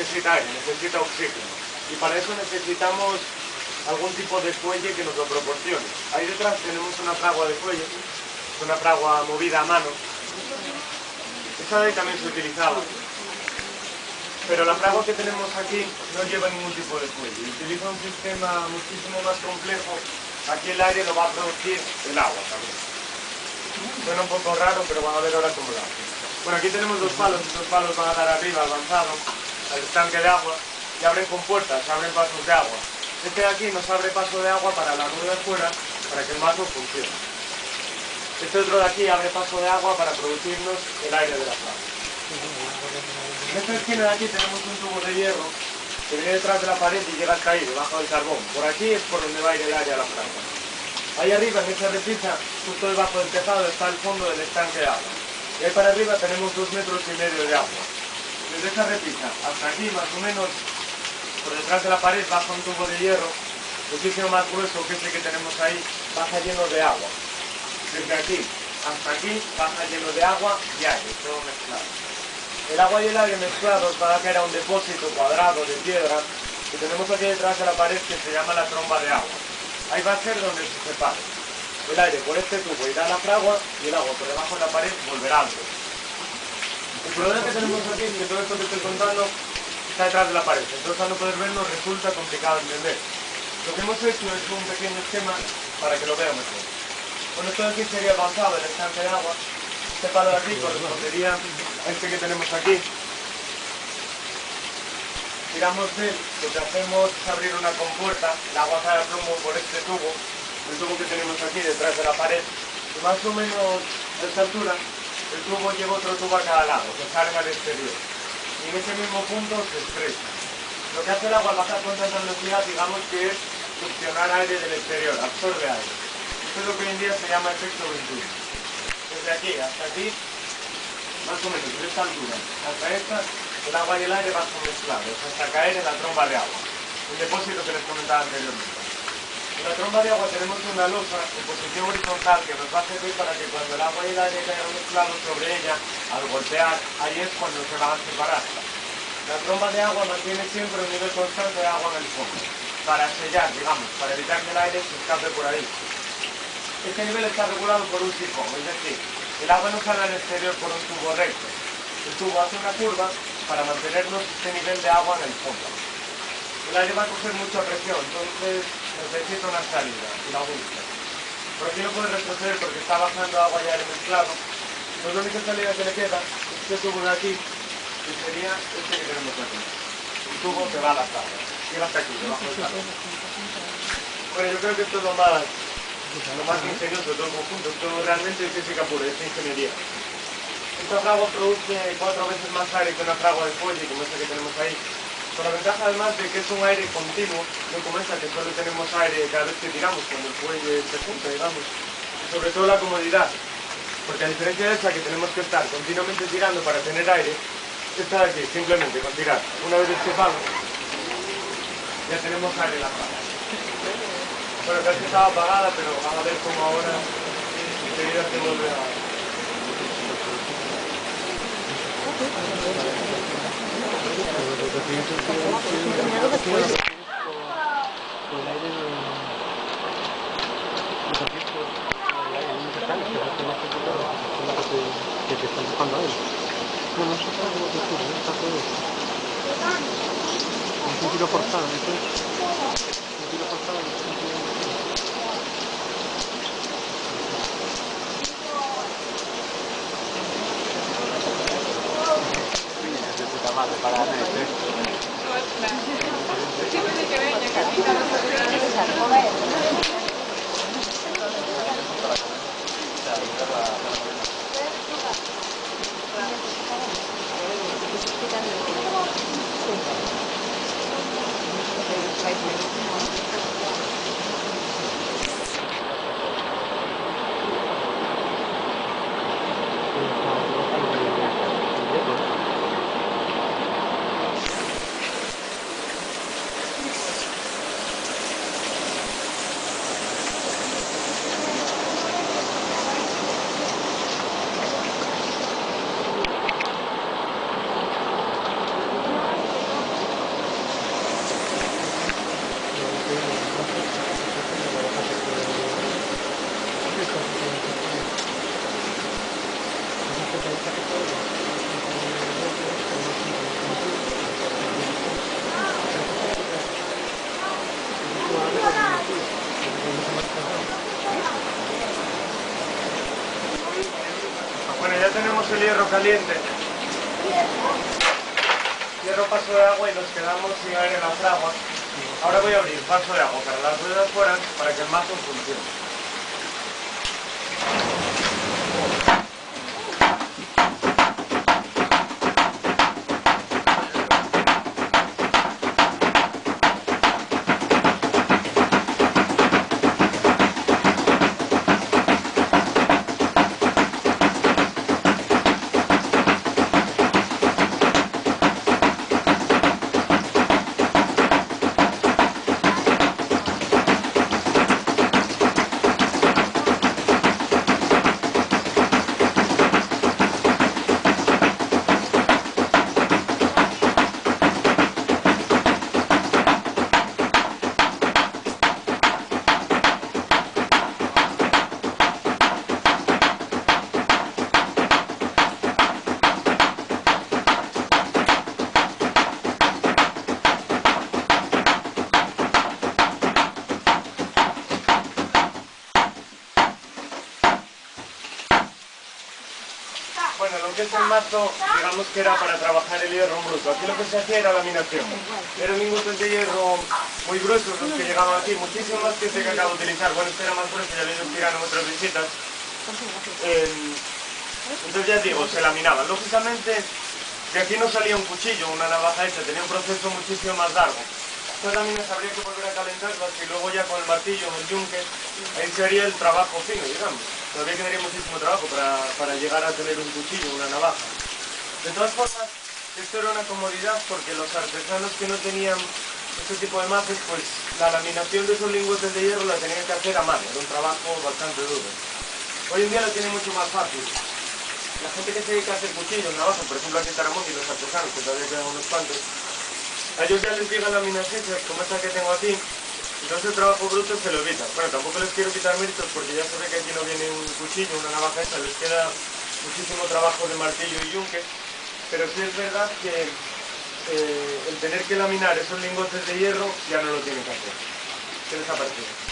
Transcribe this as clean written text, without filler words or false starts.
necesita aire, necesita oxígeno. Y para eso necesitamos algún tipo de fuelle que nos lo proporcione. Ahí detrás tenemos una fragua de fuelle, una fragua movida a mano. Esa de ahí también se utilizaba. Pero la fragua que tenemos aquí no lleva ningún tipo de fuelle. Utiliza un sistema muchísimo más complejo. Aquí el aire lo va a producir el agua también. Suena un poco raro, pero van a ver ahora cómo lo hace. Bueno, aquí tenemos dos palos. Estos palos van a dar arriba, avanzado, al estanque de agua y abren compuertas, abren pasos de agua. Este de aquí nos abre paso de agua para la rueda de fuera, para que el mazo funcione. Este otro de aquí abre paso de agua para producirnos el aire de la fragua. En esta esquina de aquí tenemos un tubo de hierro que viene detrás de la pared y llega hasta ahí, debajo del carbón. Por aquí es por donde va a ir el aire a la fragua. Ahí arriba, en esa repisa, justo debajo del tejado, está el fondo del estanque de agua. Y ahí para arriba tenemos 2,5 metros de agua. Desde esa repisa hasta aquí, más o menos, por detrás de la pared, baja un tubo de hierro, muchísimo más grueso que ese que tenemos ahí, baja lleno de agua. Desde aquí hasta aquí, baja lleno de agua y aire, todo mezclado. El agua y el aire mezclados van a caer a un depósito cuadrado de piedra que tenemos aquí detrás de la pared que se llama la tromba de agua. Ahí va a ser donde se separe. El aire por este tubo irá a la fragua y el agua por debajo de la pared volverá al tubo. El problema que tenemos aquí es que todo esto que estoy contando está detrás de la pared. Entonces al no poder verlo resulta complicado entender. Lo que hemos hecho es un pequeño esquema para que lo veamos mejor. Bueno, esto de aquí sería el avanzado, el estanque de agua. Este palo de aquí correspondería a este que tenemos aquí. Tiramos de él, lo que hacemos es abrir una compuerta, el agua cae a plomo por este tubo, el tubo que tenemos aquí detrás de la pared, y más o menos a esta altura, el tubo lleva otro tubo a cada lado, que sale al exterior. Y en ese mismo punto se estrecha. Lo que hace el agua al bajar con tanta velocidad, digamos que es succionar aire del exterior, absorbe aire. Esto es lo que hoy en día se llama efecto Venturi. Desde aquí hasta aquí, más o menos de esta altura, hasta esta, el agua y el aire van mezclados hasta caer en la tromba de agua, el depósito que les comentaba anteriormente. En la tromba de agua tenemos una losa en posición horizontal que nos va a servir para que cuando el agua y el aire caigan mezclados sobre ella, al golpear, ahí es cuando se van a separar. La tromba de agua mantiene siempre un nivel constante de agua en el fondo, para sellar, digamos, para evitar que el aire se escape por ahí. Este nivel está regulado por un sifón, es decir, el agua no sale al exterior por un tubo recto. El tubo hace una curva para mantenernos este nivel de agua en el fondo. El aire va a coger mucha presión, entonces necesita una salida y la busca. Por aquí no puede retroceder porque está bajando agua y aire mezclado. Pues la única salida que le queda es este tubo de aquí, que sería este que tenemos aquí. Un tubo que va a la sala. Llega hasta aquí, debajo del salón. Bueno, yo creo que esto es lo más ingenioso de todo el conjunto. Esto realmente es física pura, es ingeniería. Esta fragua produce 4 veces más aire que una fragua de fuelle, como esta que tenemos ahí. Con la ventaja además de que es un aire continuo, no como esta que solo tenemos aire cada vez que tiramos, cuando el fuelle se junta, digamos. Y sobre todo la comodidad, porque a diferencia de esta que tenemos que estar continuamente tirando para tener aire, esta de aquí, simplemente con tirar una vez este palo, ya tenemos aire en la fragua. Bueno, casi estaba apagada, pero vamos a ver cómo ahora enseguida se vuelve a... que te están buscando a él. No, no sé cómo te ocurre, está todo. Es un tiro forzado, ¿no? Un tiro forzado, no sé. De puta madre, para caliente. Cierro paso de agua y nos quedamos sin aire en la fragua. Ahora voy a abrir paso de agua para las ruedas fuera para que el mazo funcione. Bueno, lo que es el mazo, digamos que era para trabajar el hierro bruto. Aquí lo que se hacía era laminación. Eran lingotes de hierro muy gruesos los que llegaban aquí, muchísimo más que este que acabo de utilizar. Bueno, este era más grueso, ya lo he ido tirando en otras visitas. Entonces ya digo, se laminaban. Lógicamente, de aquí no salía un cuchillo, una navaja esta, tenía un proceso muchísimo más largo. Estas láminas habría que volver a calentarlas y luego ya con el martillo, el yunque, ahí se haría el trabajo fino, digamos. Todavía quedaría muchísimo trabajo para llegar a tener un cuchillo, una navaja. De todas formas, esto era una comodidad porque los artesanos que no tenían este tipo de mazos, pues la laminación de esos lingotes de hierro la tenían que hacer a mano, era un trabajo bastante duro. Hoy en día lo tiene mucho más fácil. La gente que se dedica a hacer cuchillos, navajas, por ejemplo aquí en Taramundi, los artesanos, que todavía quedan unos cuantos, a ellos ya les llegan laminaciones como esta que tengo aquí, entonces el trabajo bruto se lo evitan. Bueno, tampoco les quiero quitar méritos porque ya se ve que aquí no viene un cuchillo, una navaja esta, les queda muchísimo trabajo de martillo y yunque, pero sí es verdad que el tener que laminar esos lingotes de hierro ya no lo tienen que hacer. ¿Qué les ha parecido?